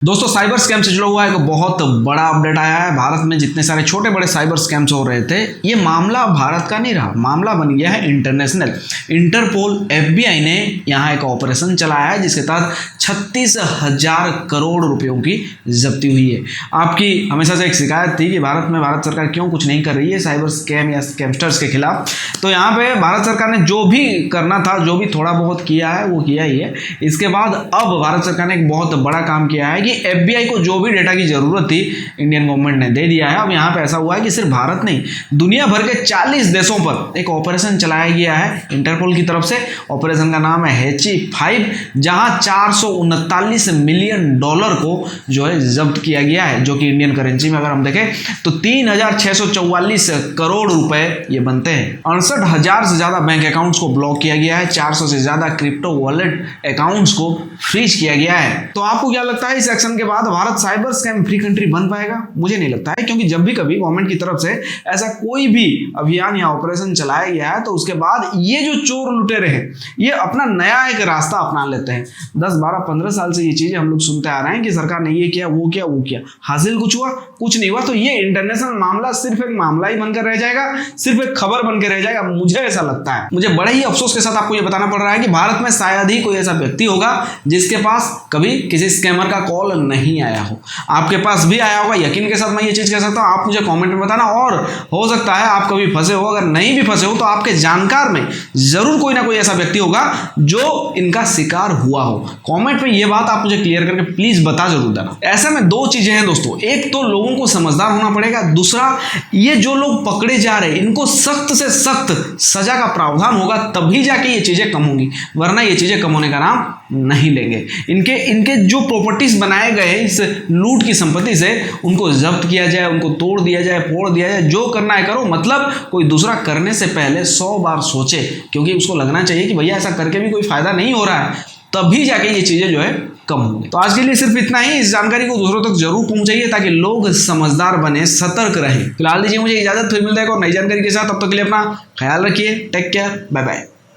दोस्तों cyber scam से जुड़ा हुआ एक बहुत बड़ा अपडेट आया है। भारत में जितने सारे छोटे बड़े साइबर स्कैम्स हो रहे थे, ये मामला भारत का नहीं रहा, मामला बन गया है इंटरनेशनल। इंटरपोल एफबीआई ने यहाँ एक ऑपरेशन चलाया है जिसके तहत 36,000 करोड़ रुपयों की जब्ती हुई है। आपकी हमेशा से एक शिकायत थी कि भारत में भारत सरकार क्यों कुछ नहीं कर रही है साइबर स्कैम या स्कैमस्टर्स के खिलाफ। तो यहाँ पे भारत सरकार ने जो भी करना था, जो भी थोड़ा बहुत किया है वो किया ही है। इसके बाद अब भारत सरकार ने एक बहुत बड़ा काम किया है कि एफबीआई को जो भी डेटा की जरूरत थी इंडियन गवर्नमेंट ने दे दिया है। अब यहाँ पे ऐसा हुआ है कि सिर्फ भारत नहीं, दुनिया भर के 40 देशों पर एक ऑपरेशन चलाया गया है इंटरपोल की तरफ से। ऑपरेशन का नाम है HE5, जहां 439 मिलियन डॉलर को जो है जब्त किया गया है, जो कि इंडियन करेंसी में अगर हम देखें तो 3,644 करोड़ रुपए ये बनते हैं। 68,000 से ज्यादा बैंक अकाउंट्स को ब्लॉक किया गया है, 400 से ज्यादा क्रिप्टो वॉलेट अकाउंट्स को फ्रीज किया गया है। तो आपको क्या लगता है इस एक्शन के बाद Bharat cyber scam free country बन पाएगा? मुझे नहीं लगता है, क्योंकि जब भी कभी गवर्नमेंट की तरफ से ऐसा कोई भी अभियान या ऑपरेशन चलाया गया है तो उसके बाद ये जो चोर लुटेरे हैं ये अपना नया एक रास्ता अपना लेते हैं। 10, 12, 15 साल से ये चीजें हम लोग सुनते आ रहे हैं कि सरकार ने ये किया, वो किया, वो किया, हासिल कुछ हुआ? कुछ नहीं हुआ। तो ये इंटरनेशनल मामला सिर्फ एक मामला ही बनकर रह जाएगा, सिर्फ एक खबर बनकर रह जाएगा। मुझे ऐसा लगता है। मुझे बड़े ही अफसोस के साथ आपको ये बताना पड़ रहा है कि भारत में शायद ही कोई ऐसा व्यक्ति होगा जिसके पास कभी किसी स्कैमर का कॉल नहीं आया हो। आपके पास भी आया होगा, यकीन के साथ मैं ये चीज कह सकता हूं। आप मुझे कमेंट में बताना, और हो सकता है आप कभी फंसे हो। अगर नहीं भी फंसे हो तो आपके जानकार में जरूर कोई ना कोई ऐसा व्यक्ति होगा जो इनका शिकार हुआ हो। कमेंट में ये बात आप मुझे क्लियर करके प्लीज बता जरूर देना। ऐसे में दो चीजें हैं दोस्तों, एक तो लोगों को समझदार होना पड़ेगा, दूसरा ये जो लोग पकड़े जा रहे हैं इनको सख्त से सख्त सजा का प्रावधान होगा, तभी जाके ये चीजें कम होंगी, वरना ये चीजें कम होने का नाम नहीं लेंगे। इनके जो प्रॉपर्टीज बनाए गए इस लूट की संपत्ति से, उनको जब्त किया जाए, उनको तोड़ दिया जाए, फोड़ दिया जाए, जो करना है करो। मतलब कोई दूसरा करने से पहले 100 बार सोचे, क्योंकि उसको लगना चाहिए कि भैया ऐसा करके भी कोई फायदा नहीं हो रहा है, तभी जाके ये चीजें जो है कम होंगी। तो आज के लिए सिर्फ इतना ही। इस जानकारी को दूसरों तक जरूर पहुंचाइए ताकि लोग समझदार बने, सतर्क रहें। फिलहाल दीजिए मुझे इजाजत, फिर मिलता है एक और नई जानकारी के साथ। तब तक के लिए अपना ख्याल रखिए। Take care, bye bye.